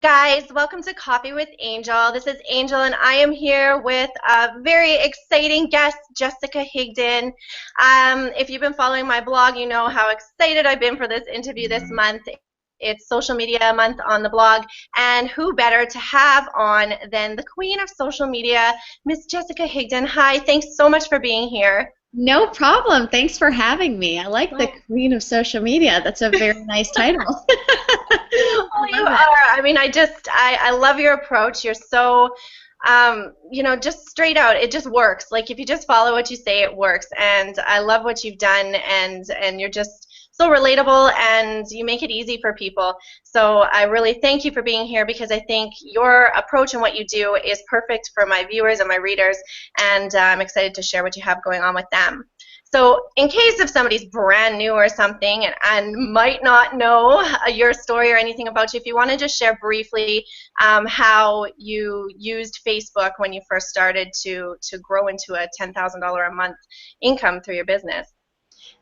Guys, welcome to Coffee with Angel. This is Angel, and I am here with a very exciting guest, Jessica Higdon. If you've been following my blog, you know how excited I've been for this interview this month. It's Social Media Month on the blog, and who better to have on than the queen of social media, Miss Jessica Higdon. Hi, thanks so much for being here. No problem. Thanks for having me. I like the Queen of Social Media. That's a very nice title. Oh, you are. I mean, I love your approach. You're so, just straight out. It just works. Like if you just follow what you say, it works. And I love what you've done, and you're just so relatable, and you make it easy for people. So I really thank you for being here because I think your approach and what you do is perfect for my viewers and my readers, and I'm excited to share what you have going on with them. So in case if somebody's brand new or something and might not know your story or anything about you, if you want to just share briefly how you used Facebook when you first started to grow into a $10,000 a month income through your business.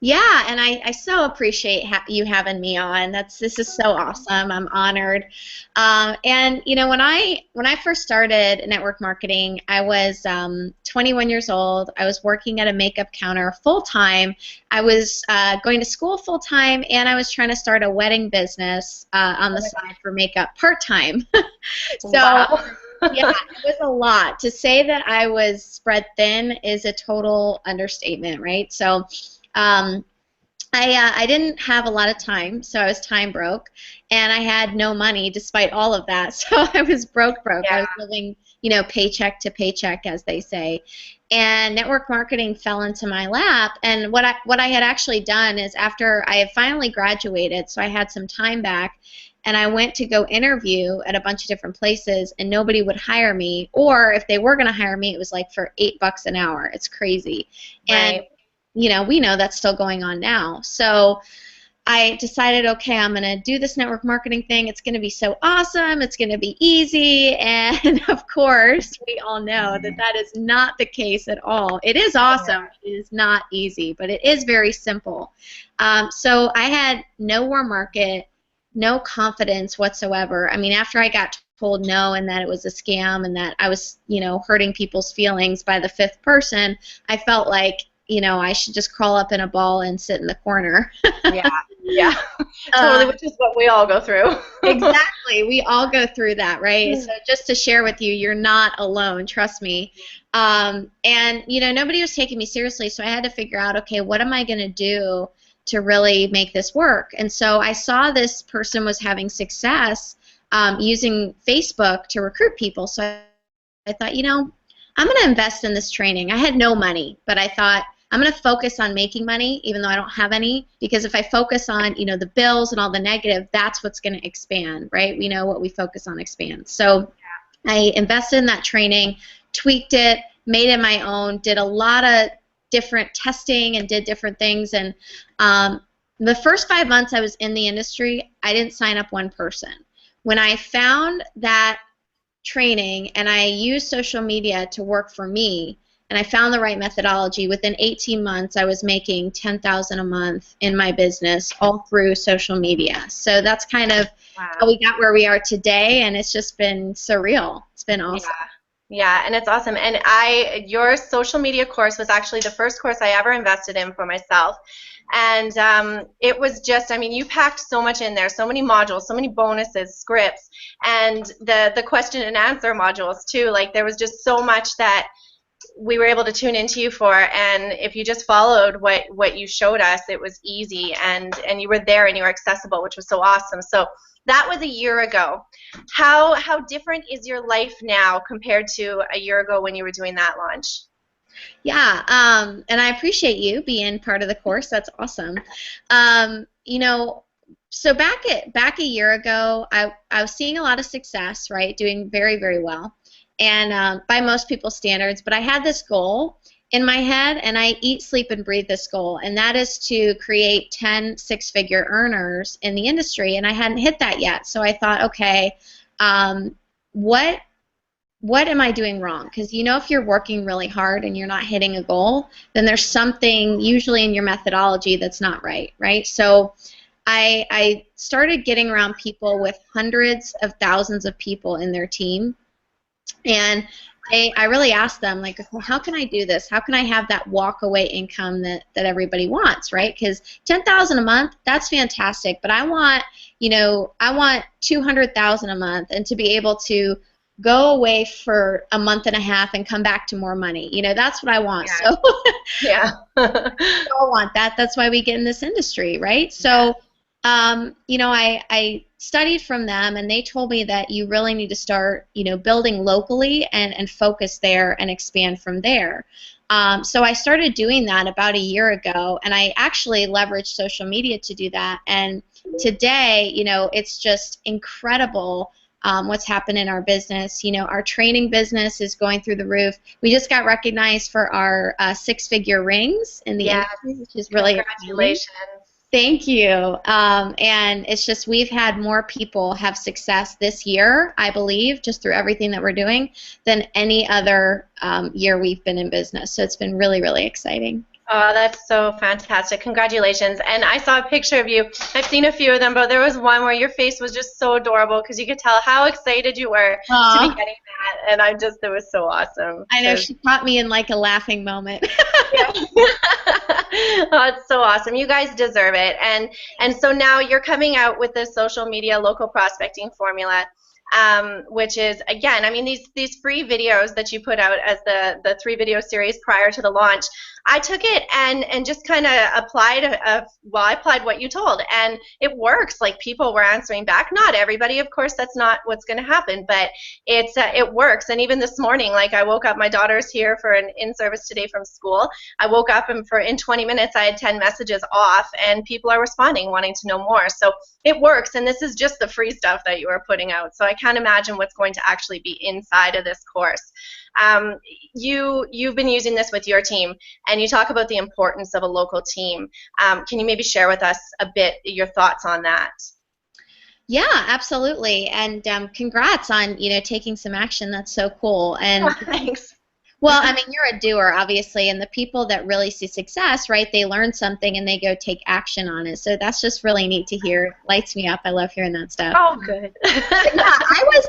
Yeah, and I so appreciate you having me on. This is so awesome. I'm honored. And you know, when I first started network marketing, I was 21 years old. I was working at a makeup counter full time. I was going to school full time, and I was trying to start a wedding business on the side for makeup part time. So. Wow. Yeah, it was a lot. To say that I was spread thin is a total understatement, right? So. I didn't have a lot of time, so I was time broke, and I had no money despite all of that. So I was broke. Yeah. I was living, paycheck to paycheck, as they say. And network marketing fell into my lap. And what I had actually done is after I had finally graduated, so I had some time back, and I went to go interview at a bunch of different places, and nobody would hire me. Or if they were going to hire me, it was like for $8 an hour. It's crazy. Right. And we know that's still going on now. So I decided, okay, I'm going to do this network marketing thing. It's going to be so awesome. It's going to be easy. And of course, we all know that that is not the case at all. It is awesome. It is not easy, but it is very simple. So I had no warm market, no confidence whatsoever. I mean, after I got told no and that it was a scam and that I was, hurting people's feelings by the fifth person, I felt like, I should just crawl up in a ball and sit in the corner. Yeah, totally, which is what we all go through. Exactly. We all go through that, right? So just to share with you, you're not alone, trust me. And, nobody was taking me seriously, so I had to figure out, okay, what am I going to do to really make this work? And so I saw this person was having success using Facebook to recruit people, so I thought, I'm going to invest in this training. I had no money, but I thought, I'm going to focus on making money, even though I don't have any, because if I focus on, the bills and all the negative, that's what's going to expand, right? We know what we focus on expands. So I invested in that training, tweaked it, made it my own, did a lot of different testing and did different things. And the first 5 months I was in the industry, I didn't sign up one person. When I found that training and I used social media to work for me, and I found the right methodology, within 18 months I was making $10,000 a month in my business all through social media. So that's kind of how we got where we are today, and it's just been surreal. It's been awesome. Yeah, and it's awesome. And your social media course was actually the first course I ever invested in for myself. And it was just, I mean, you packed so much in there, so many modules, so many bonuses, scripts, and the question and answer modules too. Like there was just so much that we were able to tune into you for, and if you just followed what you showed us, it was easy, and you were there and you were accessible, which was so awesome. So that was a year ago. How different is your life now compared to a year ago when you were doing that launch? Yeah, and I appreciate you being part of the course. That's awesome. So back a year ago, I was seeing a lot of success, right? Doing very, very well, and by most people's standards. But I had this goal in my head, and I eat, sleep, and breathe this goal, and that is to create 10 six-figure earners in the industry, and I hadn't hit that yet. So I thought, okay, what am I doing wrong? Because if you're working really hard and you're not hitting a goal, then there's something usually in your methodology that's not right, right? So I started getting around people with hundreds of thousands of people in their team, and I really asked them, like, well, how can I do this? How can I have that walk-away income that everybody wants, right? Because 10,000 a month, that's fantastic, but I want, I want 200,000 a month, and to be able to go away for a month and a half and come back to more money. That's what I want. Yeah. So Yeah. we all want that. That's why we get in this industry, right? So, I studied from them, and they told me that you really need to start, building locally and focus there and expand from there. So I started doing that about a year ago, and I actually leveraged social media to do that. And today, it's just incredible what's happened in our business. Our training business is going through the roof. We just got recognized for our six-figure rings in the industry, which is really congratulations. amazing. Thank you. And it's just we've had more people have success this year, I believe, just through everything that we're doing, than any other year we've been in business. So it's been really, really exciting. Oh, that's so fantastic. Congratulations. And I saw a picture of you. I've seen a few of them, but there was one where your face was just so adorable because you could tell how excited you were to be getting that. And it was so awesome. I know, she caught me in like a laughing moment. Yeah. Oh, it's so awesome. You guys deserve it. And so now you're coming out with this social media local prospecting formula. Which is, again, I mean, these free videos that you put out as the 3-video series prior to the launch, I took it and just kind of applied, I applied what you told, and it works. Like, people were answering back. Not everybody, of course, that's not what's going to happen, but it works. And even this morning, like, I woke up, my daughter's here for an in-service today from school. I woke up, and in 20 minutes, I had 10 messages off, and people are responding, wanting to know more. So it works, and this is just the free stuff that you are putting out. So I can't imagine what's going to actually be inside of this course. You've been using this with your team, and you talk about the importance of a local team. Can you maybe share with us a bit your thoughts on that? Yeah, absolutely. And congrats on taking some action. That's so cool. And thanks. Well, I mean, you're a doer, obviously, and the people that really see success, right, they learn something and they go take action on it. So that's just really neat to hear. It lights me up. I love hearing that stuff. Oh, good. Yeah,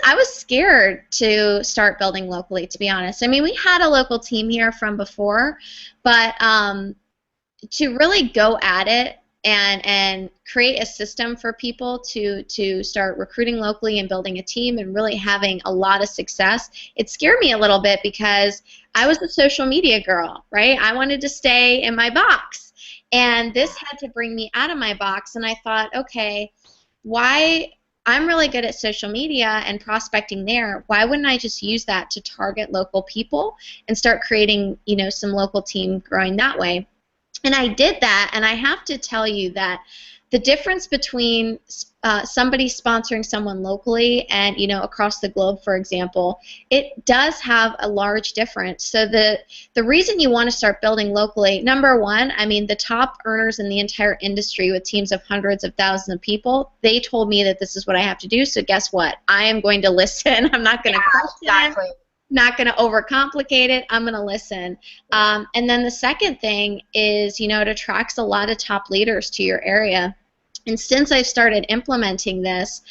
I was scared to start building locally, to be honest. I mean, we had a local team here from before, but to really go at it and create a system for people to start recruiting locally and building a team and really having a lot of success, it scared me a little bit because I was a social media girl, right? I wanted to stay in my box. And this had to bring me out of my box, and I thought, okay, I'm really good at social media and prospecting there. Why wouldn't I just use that to target local people and start creating, some local team growing that way? And I did that, and I have to tell you that the difference between somebody sponsoring someone locally and across the globe, for example, it does have a large difference. So the reason you want to start building locally, number one, I mean, the top earners in the entire industry with teams of hundreds of thousands of people, they told me that this is what I have to do. So guess what? I am going to listen. I'm not going to question exactly. Not going to overcomplicate it. I'm going to listen. And then the second thing is, it attracts a lot of top leaders to your area. And since I've started implementing this,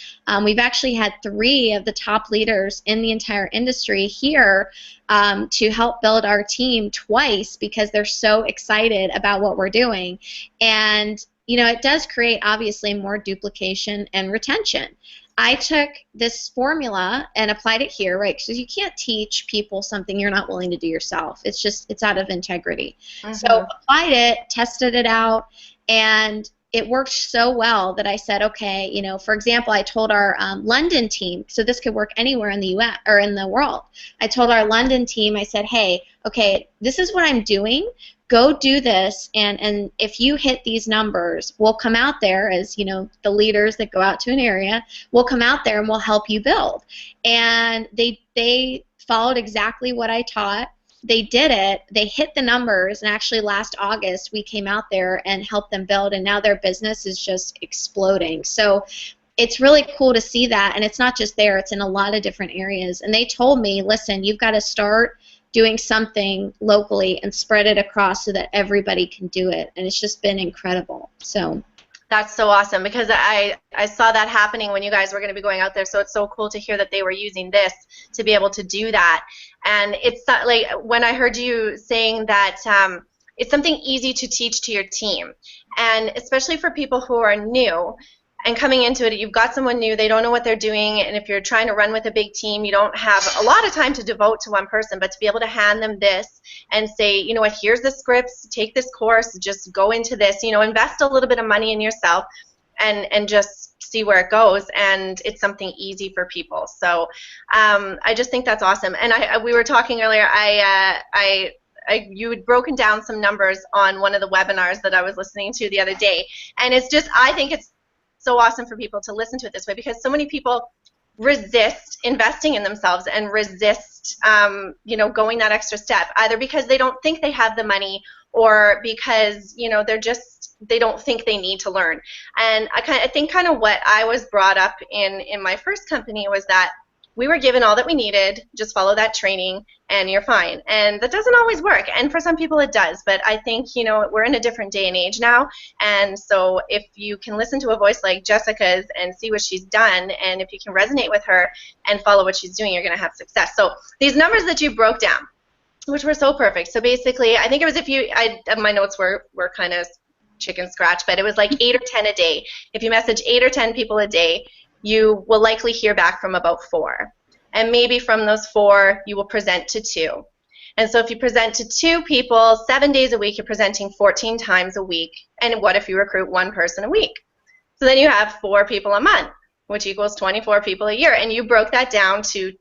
we've actually had 3 of the top leaders in the entire industry here to help build our team twice because they're so excited about what we're doing. And, it does create, obviously, more duplication and retention. I took this formula and applied it here, right? Because you can't teach people something you're not willing to do yourself. It's out of integrity. So applied it, tested it out, and it worked so well that I said, okay, for example, I told our London team, so this could work anywhere in the U.S. or in the world. I told our London team, I said, hey, okay, this is what I'm doing. Go do this, and if you hit these numbers, we'll come out there as, the leaders that go out to an area, we'll come out there and we'll help you build. And they followed exactly what I taught. They did it. They hit the numbers, and actually last August we came out there and helped them build, and now their business is just exploding. So it's really cool to see that, and it's not just there. It's in a lot of different areas. And they told me, listen, you've got to start doing something locally and spread it across so that everybody can do it. And it's just been incredible. So That's so awesome because I saw that happening when you guys were going to be going out there. So it's so cool to hear that they were using this to be able to do that. And it's not, like when I heard you saying that it's something easy to teach to your team, and especially for people who are new and coming into it, you've got someone new, they don't know what they're doing, and if you're trying to run with a big team, you don't have a lot of time to devote to one person, but to be able to hand them this and say, you know what, here's the scripts, take this course, just go into this, invest a little bit of money in yourself and just see where it goes, and it's something easy for people. So I just think that's awesome. And we were talking earlier, you had broken down some numbers on one of the webinars that I was listening to the other day, and I think it's so awesome for people to listen to it this way, because so many people resist investing in themselves and resist going that extra step, either because they don't think they have the money or because they don't think they need to learn. And I think kind of what I was brought up in my first company was that we were given all that we needed, just follow that training and you're fine. And that doesn't always work. And for some people it does. But I think, we're in a different day and age now. And so if you can listen to a voice like Jessica's and see what she's done, and if you can resonate with her and follow what she's doing, you're going to have success. So these numbers that you broke down, which were so perfect. So basically, I think it was my notes were kind of chicken scratch, but it was like 8 or 10 a day. If you message 8 or 10 people a day, you will likely hear back from about 4. And maybe from those 4, you will present to 2. And so if you present to 2 people 7 days a week, you're presenting 14 times a week. And what if you recruit 1 person a week? So then you have 4 people a month, which equals 24 people a year. And you broke that down to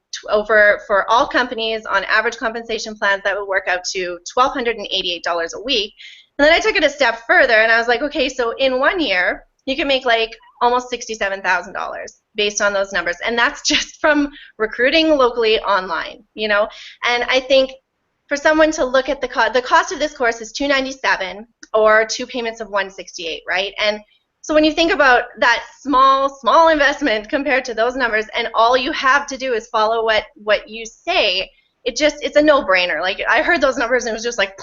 for all companies on average compensation plans, that would work out to $1,288 a week. And then I took it a step further, and I was like, okay, so in 1 year, you can make like almost $67,000 based on those numbers. And that's just from recruiting locally online, And I think for someone to look at the cost of this course is $297 or 2 payments of $168, right? And so when you think about that small investment compared to those numbers, and all you have to do is follow what you say, it's a no-brainer. Like, I heard those numbers and it was just like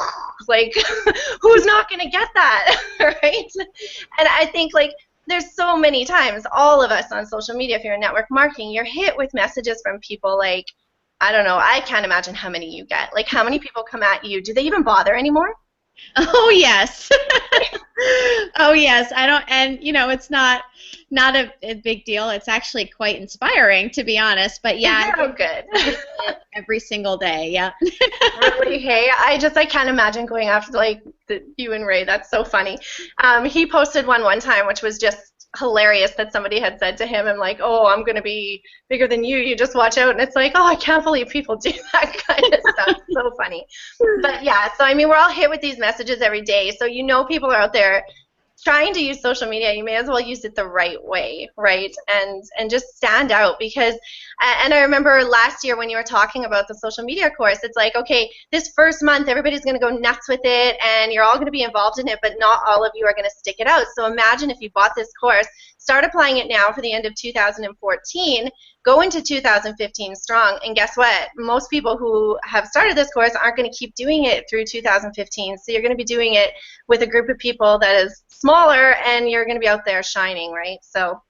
who's not going to get that, right? And I think, like, there's so many times, all of us on social media, if you're in network marketing, you're hit with messages from people like, I don't know, I can't imagine how many you get. Like, how many people come at you? Do they even bother anymore? Oh, yes. Oh, yes. I don't, and, it's not a big deal. It's actually quite inspiring, to be honest. But, yeah. Oh, good. Every single day, yeah. Really? Hey, I can't imagine going after, like, you and Ray. That's so funny. He posted one time, which was just hilarious, that somebody had said to him, I'm like, oh, I'm going to be bigger than you just watch out. And it's like, oh, I can't believe people do that kind of stuff. So funny. But yeah, so I mean, we're all hit with these messages every day. So people are out there trying to use social media. You may as well use it the right way, right? And just stand out, because and I remember last year when you were talking about the social media course, it's like, okay, this first month everybody's going to go nuts with it and you're all going to be involved in it, but not all of you are going to stick it out. So imagine if you bought this course, start applying it now for the end of 2014, go into 2015 strong, and guess what? Most people who have started this course aren't going to keep doing it through 2015, so you're going to be doing it with a group of people that is smaller, and you're going to be out there shining, right? So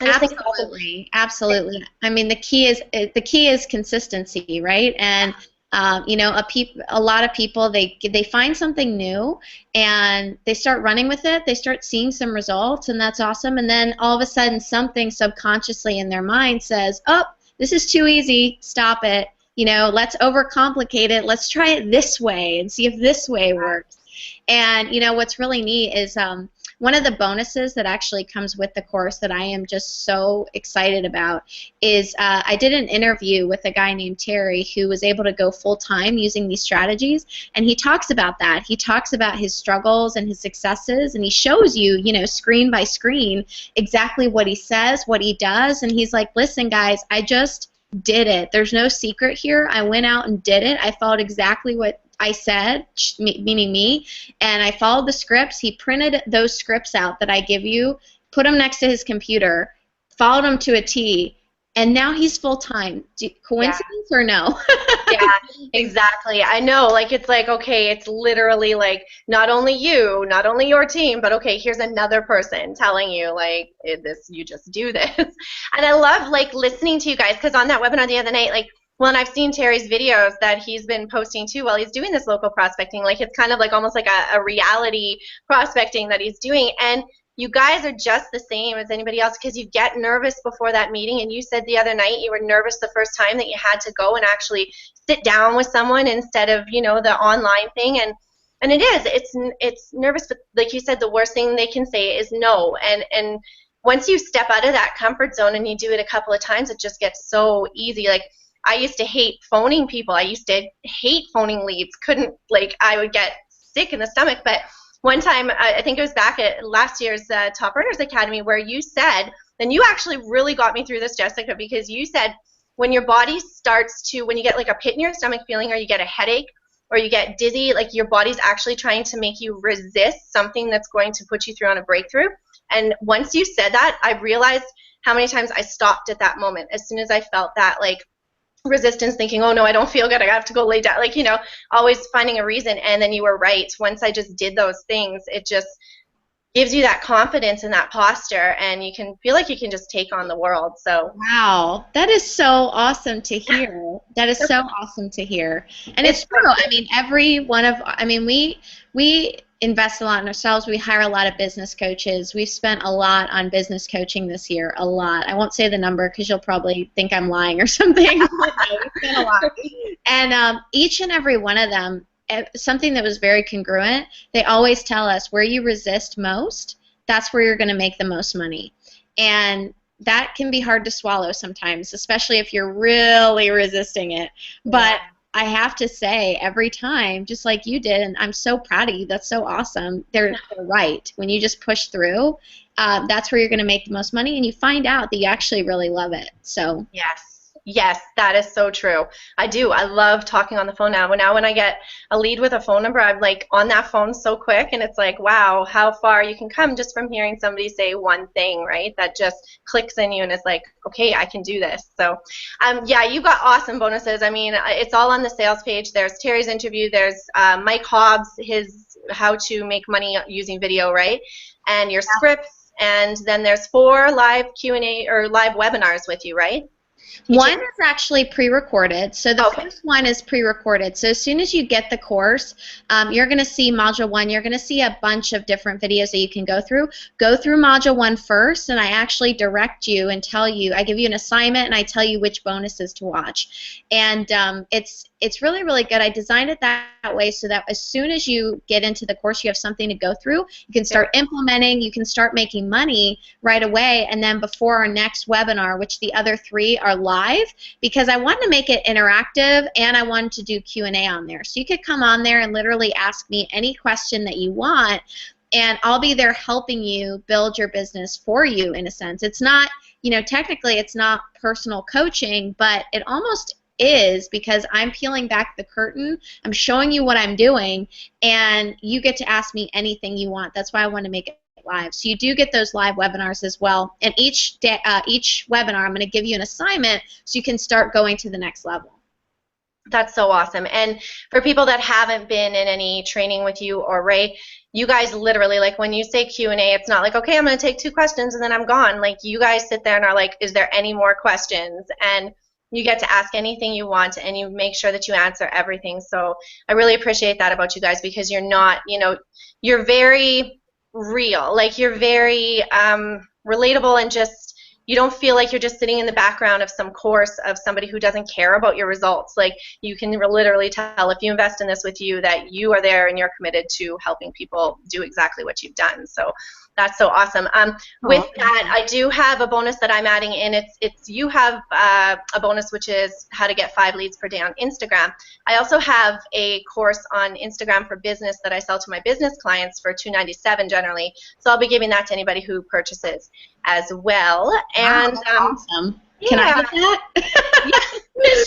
absolutely, absolutely. I mean, the key is consistency, right? And a lot of people, they find something new and they start running with it. They start seeing some results, and that's awesome. And then all of a sudden, something subconsciously in their mind says, "Oh, this is too easy. Stop it. Let's overcomplicate it. Let's try it this way and see if this way works." And what's really neat is one of the bonuses that actually comes with the course that I am just so excited about is I did an interview with a guy named Terry who was able to go full-time using these strategies, and he talks about that. He talks about his struggles and his successes, and he shows you, screen by screen exactly what he says, what he does, and he's like, listen, guys, I just did it. There's no secret here. I went out and did it. I followed exactly what I said, meaning me, and I followed the scripts. He printed those scripts out that I give you, put them next to his computer, followed them to a T, and now he's full-time. Yeah. Coincidence or no? Yeah, exactly. I know, like it's like, okay, it's literally like not only you, not only your team, but okay, here's another person telling you like this, you just do this. And I love like listening to you guys because on that webinar the other night, like, well, and I've seen Terry's videos that he's been posting too while he's doing this local prospecting. Like it's kind of like almost like a reality prospecting that he's doing. And you guys are just the same as anybody else because you get nervous before that meeting. And you said the other night you were nervous the first time that you had to go and actually sit down with someone instead of, you know, the online thing. And it's nervous, but like you said, the worst thing they can say is no. And once you step out of that comfort zone and you do it a couple of times, it just gets so easy. Like I used to hate phoning people. I used to hate phoning leads. Couldn't, like, I would get sick in the stomach. But one time, I think it was back at last year's Top Earners Academy where you said, and you actually really got me through this, Jessica, because you said when your body starts to, when you get like a pit in your stomach feeling or you get a headache or you get dizzy, like your body's actually trying to make you resist something that's going to put you through on a breakthrough. And once you said that, I realized how many times I stopped at that moment as soon as I felt that like resistance, thinking, oh no, I don't feel good, I have to go lay down, like, you know, always finding a reason. And then you were right, once I just did those things, it just gives you that confidence and that posture, and you can feel like you can just take on the world. So Wow, that is so awesome to hear. That is so awesome to hear. And it's true. I mean, every one of, I mean, we invest a lot in ourselves. We hire a lot of business coaches. We've spent a lot on business coaching this year, a lot. I won't say the number because you'll probably think I'm lying or something. No, we spent a lot. And each and every one of them, something that was very congruent, they always tell us where you resist most, that's where you're going to make the most money. And that can be hard to swallow sometimes, especially if you're really resisting it. But I have to say, every time, just like you did, and I'm so proud of you, that's so awesome, they're right. When you just push through, that's where you're going to make the most money, and you find out that you actually really love it. So Yes, that is so true. I do. I love talking on the phone now. Now when I get a lead with a phone number, I'm like on that phone so quick, and it's like, wow, how far you can come just from hearing somebody say one thing, right? That just clicks in you and it's like, okay, I can do this. So, yeah, you got awesome bonuses. I mean, it's all on the sales page. There's Terry's interview. There's Mike Hobbs, his how to make money using video, right? And your scripts, and then there's 4 live Q&A or live webinars with you, right? One is actually pre-recorded. So the first one is pre-recorded. So as soon as you get the course, you're going to see Module 1. You're going to see a bunch of different videos that you can go through. Go through Module 1 first, and I actually direct you and tell you, I give you an assignment, and I tell you which bonuses to watch. And it's really, really good. I designed it that way so that as soon as you get into the course, you have something to go through. You can start implementing. You can start making money right away. And then before our next webinar, which the other 3 are live, because I wanted to make it interactive, and I wanted to do Q&A on there. So you could come on there and literally ask me any question that you want, and I'll be there helping you build your business for you, in a sense. It's not, you know, technically it's not personal coaching, but it almost is, because I'm peeling back the curtain, I'm showing you what I'm doing, and you get to ask me anything you want. That's why I want to make it live. So you do get those live webinars as well, and each webinar I'm going to give you an assignment so you can start going to the next level. That's so awesome. And for people that haven't been in any training with you or Ray, you guys literally, like when you say Q&A, it's not like, okay, I'm going to take 2 questions and then I'm gone. Like you guys sit there and are like, is there any more questions? And you get to ask anything you want, and you make sure that you answer everything. So I really appreciate that about you guys, because you're not, you know, you're very real. Like you're very relatable, and just, you don't feel like you're just sitting in the background of some course of somebody who doesn't care about your results. Like you can literally tell if you invest in this with you that you are there and you're committed to helping people do exactly what you've done. So that's so awesome. With that, I do have a bonus that I'm adding in. It's you have a bonus, which is how to get 5 leads per day on Instagram. I also have a course on Instagram for business that I sell to my business clients for $297 generally. So I'll be giving that to anybody who purchases as well. And awesome. Can I get that?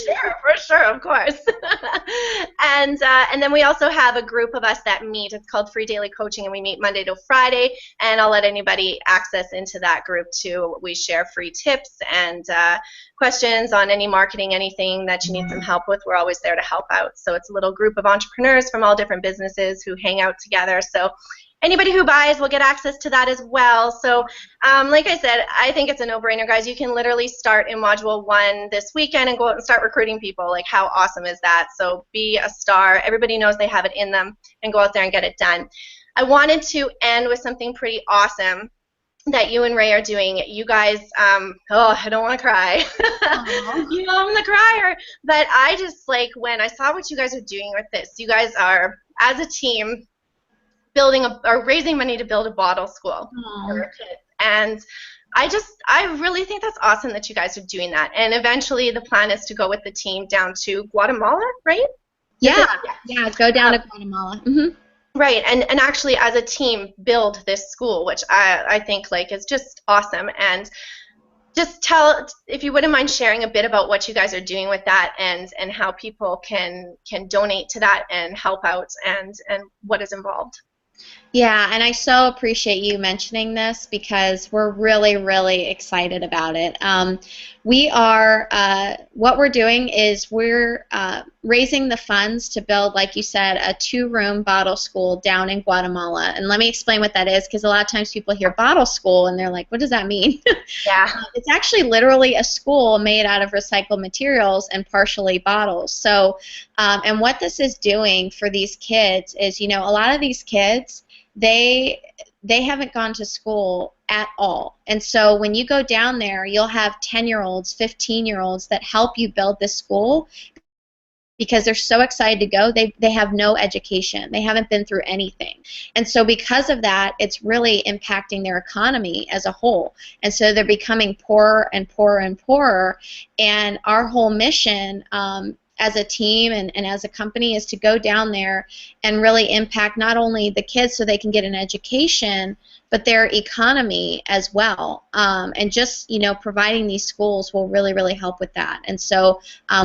Yeah, for sure. of course. And then we also have a group of us that meet. It's called Free Daily Coaching, and we meet Monday to Friday. And I'll let anybody access into that group too. We share free tips and questions on any marketing, anything that you need some help with. We're always there to help out. So it's a little group of entrepreneurs from all different businesses who hang out together. So anybody who buys will get access to that as well. So like I said, I think it's a no-brainer, guys. You can literally start in Module 1 this weekend and go out and start recruiting people. Like, how awesome is that? So be a star. Everybody knows they have it in them, and go out there and get it done. I wanted to end with something pretty awesome that you and Ray are doing. You guys, oh, I don't want to cry. You know, I'm the crier. But I just, like, when I saw what you guys are doing with this, you guys are, as a team, raising money to build a bottle school for kids. And I really think that's awesome that you guys are doing that. And eventually the plan is to go with the team down to Guatemala, right? Yeah, go down to Guatemala. Right, and actually as a team build this school, which I think like is just awesome. And just tell, if you wouldn't mind sharing a bit about what you guys are doing with that, and how people can donate to that and help out, and what is involved. Yeah, and I so appreciate you mentioning this because we're really, really excited about it. We are, what we're doing is we're raising the funds to build, like you said, a 2-room bottle school down in Guatemala. And let me explain what that is, because a lot of times people hear bottle school and they're like, what does that mean? Yeah. It's actually literally a school made out of recycled materials and partially bottles. So, and what this is doing for these kids is, you know, a lot of these kids, they haven't gone to school at all. And so when you go down there, you'll have 10-year-olds, 15-year-olds that help you build this school because they're so excited to go. They have no education. They haven't been through anything. And so because of that, it's really impacting their economy as a whole. And so they're becoming poorer and poorer and poorer. And our whole mission as a team and as a company is to go down there and really impact not only the kids so they can get an education, but their economy as well. And just, you know, providing these schools will really, really help with that. And so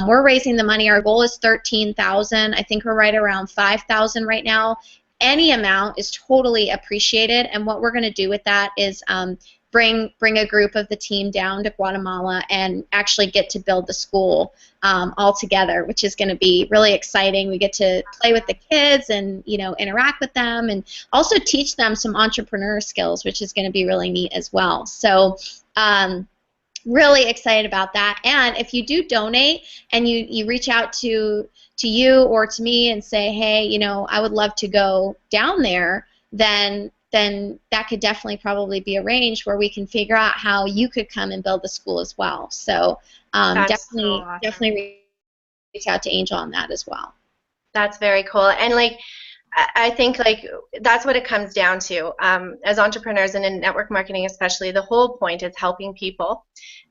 we're raising the money. Our goal is $13,000. I think we're right around $5,000 right now. Any amount is totally appreciated. And what we're going to do with that is bring a group of the team down to Guatemala and actually get to build the school all together, which is going to be really exciting. We get to play with the kids and, you know, interact with them and also teach them some entrepreneur skills, which is going to be really neat as well. So really excited about that. And if you do donate and you reach out to you or to me and say, hey, you know, I would love to go down there, then that could definitely probably be arranged where we can figure out how you could come and build the school as well. So definitely reach out to Angel on that as well. That's very cool. And like, I think like that's what it comes down to. As entrepreneurs and in network marketing especially, the whole point is helping people.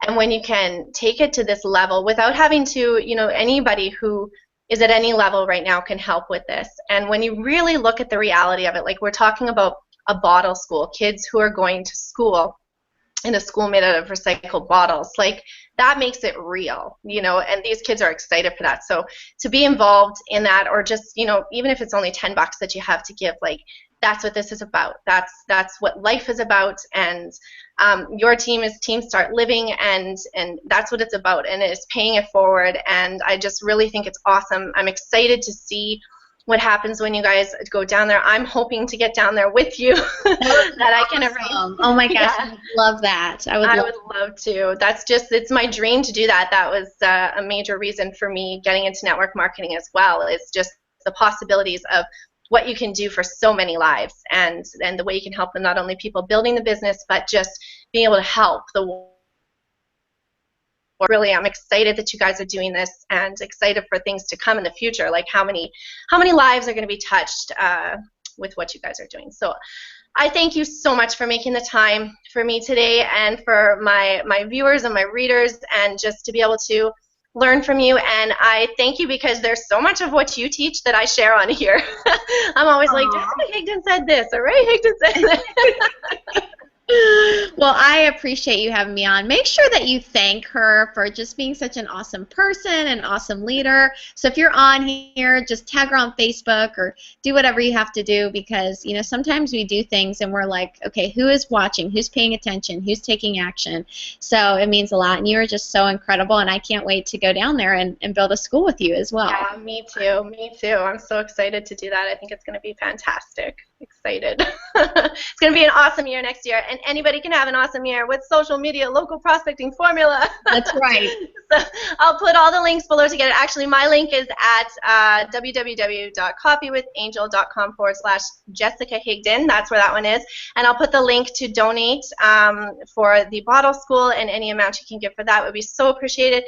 And when you can take it to this level without having to, you know, anybody who is at any level right now can help with this. And when you really look at the reality of it, like we're talking about a bottle school, kids who are going to school in a school made out of recycled bottles, like that makes it real, you know, and these kids are excited for that. So to be involved in that, or just, you know, even if it's only $10 that you have to give, like that's what this is about. That's what life is about. And your team is Team Start Living, and that's what it's about, and it's paying it forward. And I just really think it's awesome. I'm excited to see what happens when you guys go down there. I'm hoping to get down there with you that I can arrange. Oh my gosh, yeah. I would love that. I would love to. That's just, it's my dream to do that. That was a major reason for me getting into network marketing as well, is just the possibilities of what you can do for so many lives, and the way you can help them, not only people building the business, but just being able to help the world. Really, I'm excited that you guys are doing this, and excited for things to come in the future. Like how many lives are going to be touched with what you guys are doing. So I thank you so much for making the time for me today, and for my viewers and my readers, and just to be able to learn from you. And I thank you because there's so much of what you teach that I share on here. I'm always like, Ray Higdon said this, or Ray Higdon said that. Well, I appreciate you having me on. Make sure that you thank her for just being such an awesome person, an awesome leader. So if you're on here, just tag her on Facebook or do whatever you have to do, because sometimes we do things and we're like, okay, who is watching? Who's paying attention? Who's taking action? So it means a lot, and you are just so incredible, and I can't wait to go down there and build a school with you as well. Yeah, me too. Me too. I'm so excited to do that. I think it's going to be fantastic. Excited. It's going to be an awesome year next year, and anybody can have an awesome year with social media local prospecting formula. That's right. So I'll put all the links below to get it. Actually, my link is at www.coffeewithangel.com/Jessica Higdon. That's where that one is. And I'll put the link to donate for the bottle school, and any amount you can give for that would be so appreciated.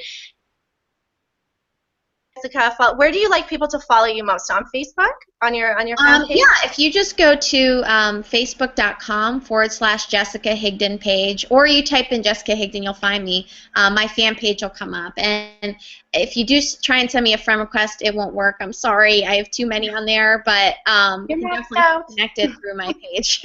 Jessica, where do you like people to follow you most? On Facebook? On your fan page? Yeah, if you just go to facebook.com/Jessica Higdon page, or you type in Jessica Higdon, you'll find me. My fan page will come up. And if you do try and send me a friend request, it won't work. I'm sorry. I have too many on there, but you can definitely get connected through my page.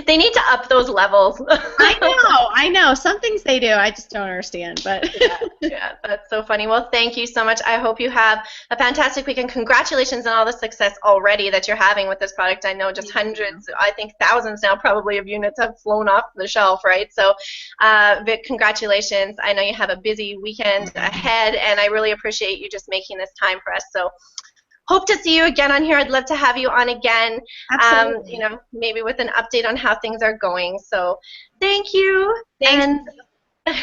They need to up those levels. I know. Some things they do, I just don't understand. But yeah, that's so funny. Well, thank you so much. I hope you have a fantastic weekend. Congratulations on all the success already that you're having with this product. I know just hundreds, I think thousands now probably of units have flown off the shelf, right? So, Vic, congratulations. I know you have a busy weekend ahead, and I really appreciate you just making this time for us. So, hope to see you again on here. I'd love to have you on again. Absolutely. Maybe with an update on how things are going. So, thank you. Thanks. And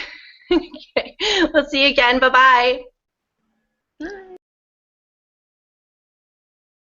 okay. We'll see you again. Bye-bye.